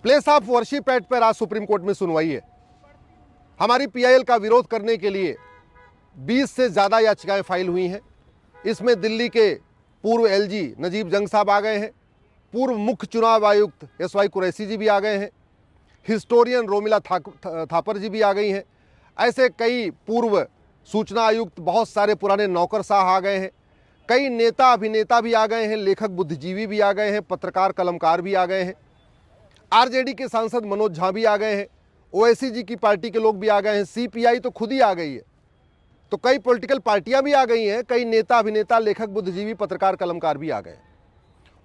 Place of worship act पर आज supreme court में सुनवाई है। हमारी पीआईएल का विरोध करने के लिए 20 से ज़्यादा याचिकाएं फाइल हुई हैं। इसमें दिल्ली के पूर्व एलजी नजीब जंग साहब आ गए हैं, पूर्व मुख्य चुनाव आयुक्त एसवाई कुरैशी जी भी आ गए हैं, हिस्टोरियन रोमिला थापर जी भी आ गई हैं। ऐसे कई पूर्व सूचना आयुक्त, बहुत सारे पुराने नौकरशाह आ गए हैं, कई नेता अभिनेता भी आ गए हैं, लेखक बुद्धिजीवी भी आ गए हैं, पत्रकार कलमकार भी आ गए हैं, आरजेडी के सांसद मनोज झा भी आ गए हैं, ओवैसी जी की पार्टी के लोग भी आ गए हैं, सीपीआई तो खुद ही आ गई है। तो कई पॉलिटिकल पार्टियां भी आ गई हैं, कई नेता अभिनेता, लेखक बुद्धिजीवी, पत्रकार कलमकार भी आ गए।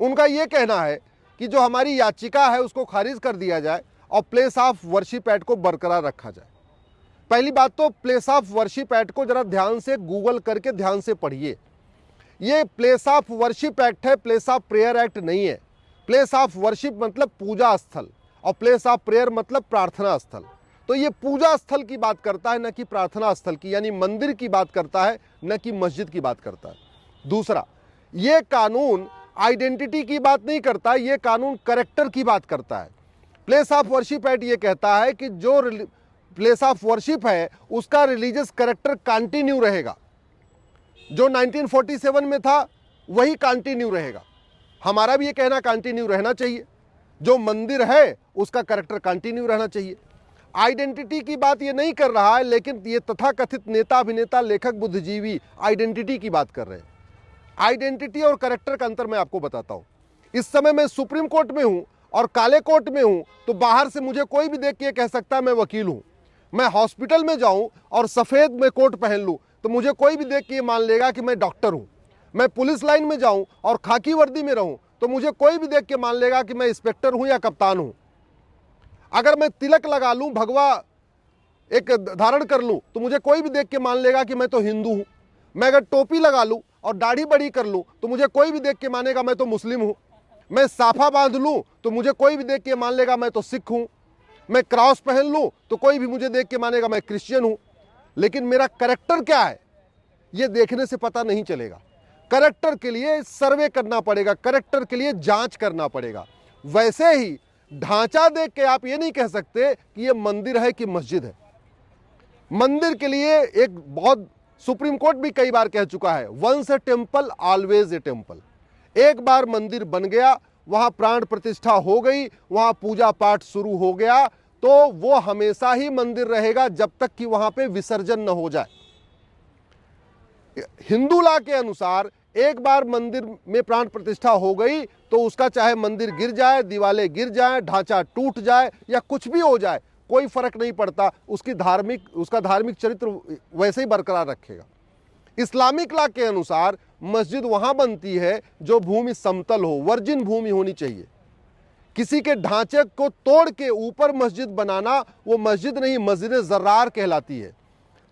उनका यह कहना है कि जो हमारी याचिका है उसको खारिज कर दिया जाए और प्लेस ऑफ वर्शिप एक्ट को बरकरार रखा जाए। पहली बात तो प्लेस ऑफ वर्शिप एक्ट को जरा ध्यान से गूगल करके ध्यान से पढ़िए। ये प्लेस ऑफ वर्शिप एक्ट है, प्लेस ऑफ प्रेयर एक्ट नहीं है। प्लेस ऑफ वर्शिप मतलब पूजा स्थल और प्लेस ऑफ प्रेयर मतलब प्रार्थना स्थल। तो ये पूजा स्थल की बात करता है, न कि प्रार्थना स्थल की, यानी मंदिर की बात करता है, न कि मस्जिद की बात करता है। दूसरा, ये कानून आइडेंटिटी की बात नहीं करता, ये कानून कैरेक्टर की बात करता है। प्लेस ऑफ वर्शिप एक्ट ये कहता है कि जो प्लेस ऑफ वर्शिप है उसका रिलीजियस कैरेक्टर कंटिन्यू रहेगा। जो 1947 में था वही कंटिन्यू रहेगा। हमारा भी ये कहना कंटिन्यू रहना चाहिए। जो मंदिर है उसका कैरेक्टर कंटिन्यू रहना चाहिए। आइडेंटिटी की बात ये नहीं कर रहा है, लेकिन ये तथाकथित नेता अभिनेता, लेखक बुद्धिजीवी आइडेंटिटी की बात कर रहे हैं। आइडेंटिटी और कैरेक्टर का अंतर मैं आपको बताता हूं। इस समय मैं सुप्रीम कोर्ट में हूं और काले कोर्ट में हूं, तो बाहर से मुझे कोई भी देख के कह सकता है मैं वकील हूं। मैं हॉस्पिटल में जाऊं और सफेद में कोट पहन लूं तो मुझे कोई भी देख के ये मान लेगा कि मैं डॉक्टर हूं। मैं पुलिस लाइन में जाऊं और खाकी वर्दी में रहूं तो मुझे कोई भी देख के मान लेगा कि मैं इंस्पेक्टर हूं या कप्तान हूं। अगर मैं तिलक लगा लूं, भगवा एक धारण कर लूं तो मुझे कोई भी देख के मान लेगा कि मैं तो हिंदू हूं। मैं अगर टोपी लगा लूं और दाढ़ी बड़ी कर लूं तो मुझे कोई भी देख के मानेगा मैं तो मुस्लिम हूं। मैं साफा बांध लूं तो मुझे कोई भी देख के मान लेगा मैं तो सिख हूं। मैं क्रॉस पहन लूं तो कोई भी मुझे देख के मानेगा मैं क्रिश्चियन हूं। लेकिन मेरा कैरेक्टर क्या है ये देखने से पता नहीं चलेगा। कैरेक्टर के लिए सर्वे करना पड़ेगा, कैरेक्टर के लिए जांच करना पड़ेगा। वैसे ही ढांचा देख के आप ये नहीं कह सकते कि ये मंदिर है कि मस्जिद है। मंदिर के लिए एक बहुत सुप्रीम कोर्ट भी कई बार कह चुका है, once a temple always a temple. एक बार मंदिर बन गया, वहां प्राण प्रतिष्ठा हो गई, वहां पूजा पाठ शुरू हो गया, तो वो हमेशा ही मंदिर रहेगा जब तक कि वहां पे विसर्जन न हो जाए। हिंदू लॉ के अनुसार एक बार मंदिर में प्राण प्रतिष्ठा हो गई तो उसका चाहे मंदिर गिर जाए, दीवारें गिर जाए, ढांचा टूट जाए या कुछ भी हो जाए, कोई फर्क नहीं पड़ता। उसका धार्मिक चरित्र वैसे ही बरकरार रखेगा। इस्लामिक लॉ के अनुसार मस्जिद वहां बनती है जो भूमि समतल हो, वर्जिन भूमि होनी चाहिए। किसी के ढांचे को तोड़ के ऊपर मस्जिद बनाना वो मस्जिद नहीं, मस्जिद जर्रार कहलाती है।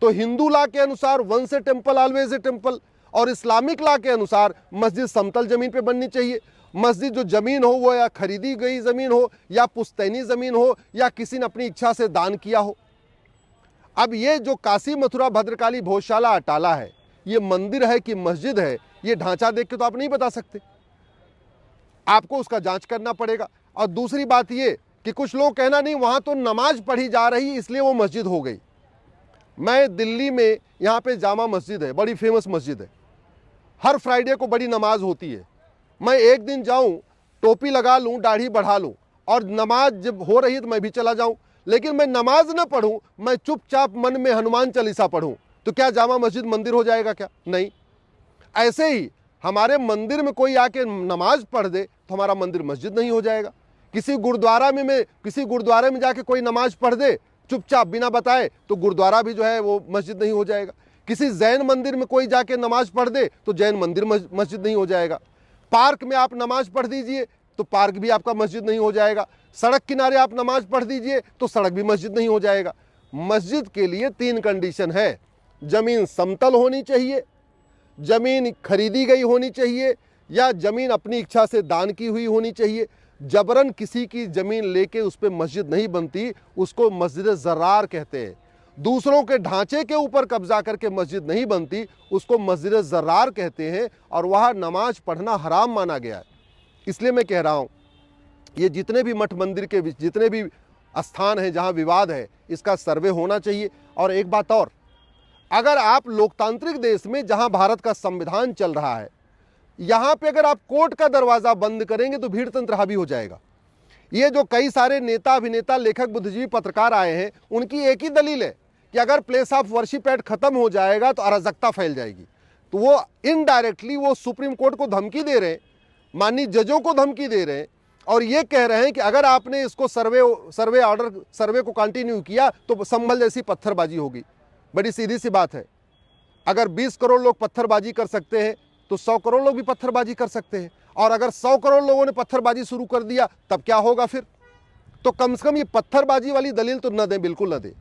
तो हिंदू लॉ के अनुसार once a temple always a temple, और इस्लामिक लॉ के अनुसार मस्जिद समतल जमीन पे बननी चाहिए। मस्जिद जो जमीन हो वो या खरीदी गई जमीन हो या पुश्तैनी जमीन हो या किसी ने अपनी इच्छा से दान किया हो। अब ये जो काशी मथुरा भद्रकाली भोजशाला अटाला है, ये मंदिर है कि मस्जिद है, ये ढांचा देख के तो आप नहीं बता सकते। आपको उसका जांच करना पड़ेगा। और दूसरी बात ये कि कुछ लोग कहना नहीं वहां तो नमाज पढ़ी जा रही इसलिए वो मस्जिद हो गई। मैं दिल्ली में यहाँ पे जामा मस्जिद है, बड़ी फेमस मस्जिद है, हर फ्राइडे को बड़ी नमाज होती है। मैं एक दिन जाऊं, टोपी लगा लूं, दाढ़ी बढ़ा लूं और नमाज जब हो रही है तो मैं भी चला जाऊं, लेकिन मैं नमाज न पढ़ूं, मैं चुपचाप मन में हनुमान चालीसा पढ़ूं, तो क्या जामा मस्जिद मंदिर हो जाएगा क्या? नहीं। ऐसे ही हमारे मंदिर में कोई आके नमाज पढ़ दे तो हमारा मंदिर मस्जिद नहीं हो जाएगा। किसी गुरुद्वारे में जाके कोई नमाज पढ़ दे चुपचाप बिना बताए तो गुरुद्वारा भी जो है वो मस्जिद नहीं हो जाएगा। किसी जैन मंदिर में कोई जाके नमाज पढ़ दे तो जैन मंदिर मस्जिद नहीं हो जाएगा। पार्क में आप नमाज पढ़ दीजिए तो पार्क भी आपका मस्जिद नहीं हो जाएगा। सड़क किनारे आप नमाज पढ़ दीजिए तो सड़क भी मस्जिद नहीं हो जाएगा। मस्जिद के लिए 3 कंडीशन है, जमीन समतल होनी चाहिए, जमीन खरीदी गई होनी चाहिए, या जमीन अपनी इच्छा से दान की हुई होनी चाहिए। जबरन किसी की जमीन लेके उस पर मस्जिद नहीं बनती, उसको मस्जिद जर्रार कहते हैं। दूसरों के ढांचे के ऊपर कब्जा करके मस्जिद नहीं बनती, उसको मस्जिद जर्रार कहते हैं और वहाँ नमाज पढ़ना हराम माना गया है। इसलिए मैं कह रहा हूँ ये जितने भी मठ मंदिर के जितने भी स्थान हैं जहां विवाद है, इसका सर्वे होना चाहिए। और एक बात और, अगर आप लोकतांत्रिक देश में जहां भारत का संविधान चल रहा है, यहां पे अगर आप कोर्ट का दरवाजा बंद करेंगे तो भीड़ तंत्र हावी हो जाएगा। ये जो कई सारे नेता, अभिनेता, लेखक, बुद्धिजीवी, पत्रकार आए हैं, उनकी एक ही दलील है कि अगर प्लेस ऑफ वर्शिप एक्ट खत्म हो जाएगा तो अराजकता फैल जाएगी। तो वो इनडायरेक्टली वो सुप्रीम कोर्ट को धमकी दे रहे हैं, माननीय जजों को धमकी दे रहे हैं, और ये कह रहे हैं कि अगर आपने इसको सर्वे को कंटिन्यू किया तो संभल जैसी पत्थरबाजी होगी। बड़ी सीधी सी बात है, अगर 20 करोड़ लोग पत्थरबाजी कर सकते हैं तो 100 करोड़ लोग भी पत्थरबाजी कर सकते हैं, और अगर 100 करोड़ लोगों ने पत्थरबाजी शुरू कर दिया तब क्या होगा फिर? तो कम से कम ये पत्थरबाजी वाली दलील तो न दें, बिल्कुल न दें।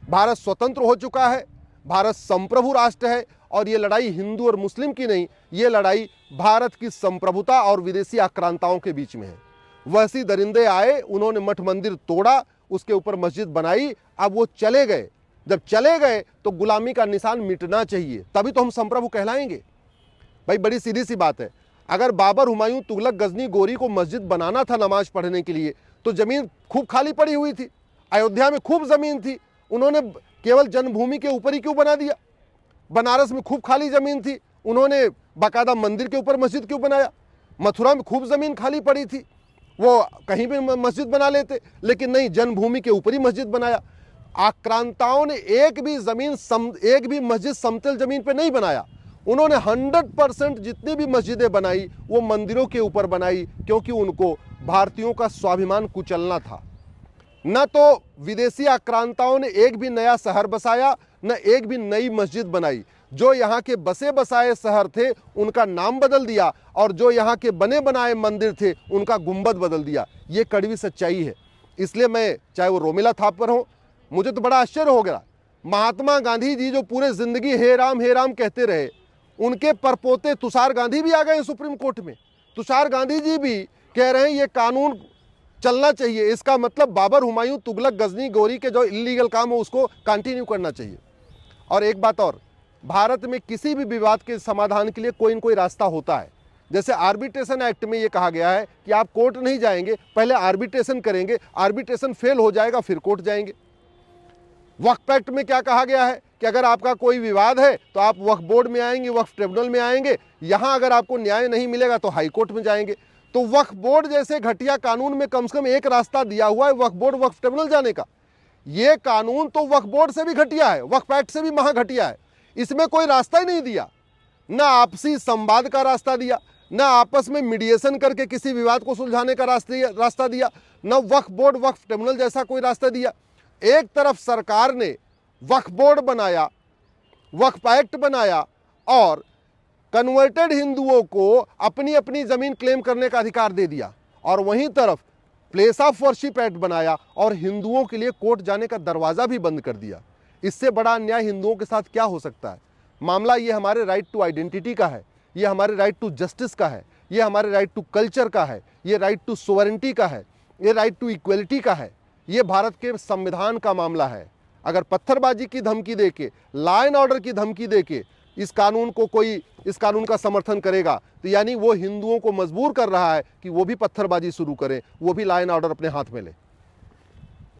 भारत स्वतंत्र हो चुका है, भारत संप्रभु राष्ट्र है, और ये लड़ाई हिंदू और मुस्लिम की नहीं, ये लड़ाई भारत की संप्रभुता और विदेशी आक्रांताओं के बीच में है। वैसी दरिंदे आए, उन्होंने मठ मंदिर तोड़ा, उसके ऊपर मस्जिद बनाई, अब वो चले गए। जब चले गए तो गुलामी का निशान मिटना चाहिए, तभी तो हम संप्रभु कहलाएंगे। भाई बड़ी सीधी सी बात है, अगर बाबर, हुमायूं, तुगलक, गजनी, गोरी को मस्जिद बनाना था नमाज पढ़ने के लिए तो जमीन खूब खाली पड़ी हुई थी, अयोध्या में खूब जमीन थी, उन्होंने केवल जन्मभूमि के ऊपर ही क्यों बना दिया? बनारस में खूब खाली जमीन थी, उन्होंने बाकायदा मंदिर के ऊपर मस्जिद क्यों बनाया? मथुरा में खूब जमीन खाली पड़ी थी, वो कहीं भी मस्जिद बना लेते, लेकिन नहीं, जन्मभूमि के ऊपर ही मस्जिद बनाया। आक्रांताओं ने एक भी मस्जिद समतल जमीन पे नहीं बनाया। उन्होंने 100% जितनी भी मस्जिदें बनाई वो मंदिरों के ऊपर बनाई, क्योंकि उनको भारतीयों का स्वाभिमान कुचलना था। न तो विदेशी आक्रांताओं ने एक भी नया शहर बसाया, न एक भी नई मस्जिद बनाई। जो यहाँ के बसे बसाए शहर थे उनका नाम बदल दिया, और जो यहाँ के बने बनाए मंदिर थे उनका गुंबद बदल दिया। ये कड़वी सच्चाई है। इसलिए मैं, चाहे वो रोमिला थापर हो, मुझे तो बड़ा आश्चर्य हो गया, महात्मा गांधी जी जो पूरे जिंदगी हे राम कहते रहे, उनके परपोते तुषार गांधी भी आ गए सुप्रीम कोर्ट में। तुषार गांधी जी भी कह रहे हैं ये कानून चलना चाहिए, इसका मतलब बाबर, हुमायूं, तुगलक, गजनी, गोरी के जो इलीगल काम हो उसको कंटिन्यू करना चाहिए। और एक बात और, भारत में किसी भी विवाद के समाधान के लिए कोई न कोई रास्ता होता है। जैसे आर्बिट्रेशन एक्ट में ये कहा गया है कि आप कोर्ट नहीं जाएंगे, पहले आर्बिट्रेशन करेंगे, आर्बिट्रेशन फेल हो जाएगा फिर कोर्ट जाएंगे। वक्फ एक्ट में क्या कहा गया है कि अगर आपका कोई विवाद है तो आप वक्फ बोर्ड में आएंगे, वक्फ ट्रिब्यूनल में आएंगे, यहां अगर आपको न्याय नहीं मिलेगा तो हाई कोर्ट में जाएंगे। तो वक्फ बोर्ड जैसे घटिया कानून में कम से कम एक रास्ता दिया हुआ है वक्फ बोर्ड, वक्फ ट्रिब्यूनल जाने का। ये कानून तो वक्फ बोर्ड से भी घटिया है, वक्फ एक्ट से भी महा घटिया है। इसमें कोई रास्ता ही नहीं दिया, ना आपसी संवाद का रास्ता दिया, ना आपस में मीडिएशन करके किसी विवाद को सुलझाने का रास्ता दिया, ना वक्फ बोर्ड, वक्फ ट्रिब्यूनल जैसा कोई रास्ता दिया। एक तरफ सरकार ने वक्फ बोर्ड बनाया, वक्फ एक्ट बनाया, और कन्वर्टेड हिंदुओं को अपनी अपनी जमीन क्लेम करने का अधिकार दे दिया, और वहीं तरफ प्लेस ऑफ वर्शिप एक्ट बनाया और हिंदुओं के लिए कोर्ट जाने का दरवाजा भी बंद कर दिया। इससे बड़ा अन्याय हिंदुओं के साथ क्या हो सकता है? मामला ये हमारे राइट टू आइडेंटिटी का है, ये हमारे राइट टू जस्टिस का है, ये हमारे राइट टू कल्चर का है, ये राइट टू सोवरेंटी का है, ये राइट टू इक्वलिटी का है, ये भारत के संविधान का मामला है। अगर पत्थरबाजी की धमकी देके, लॉ एंड ऑर्डर की धमकी देके इस कानून का समर्थन करेगा तो यानी वो हिंदुओं को मजबूर कर रहा है कि वो भी पत्थरबाजी शुरू करें, वो भी लॉ एंड ऑर्डर अपने हाथ में ले।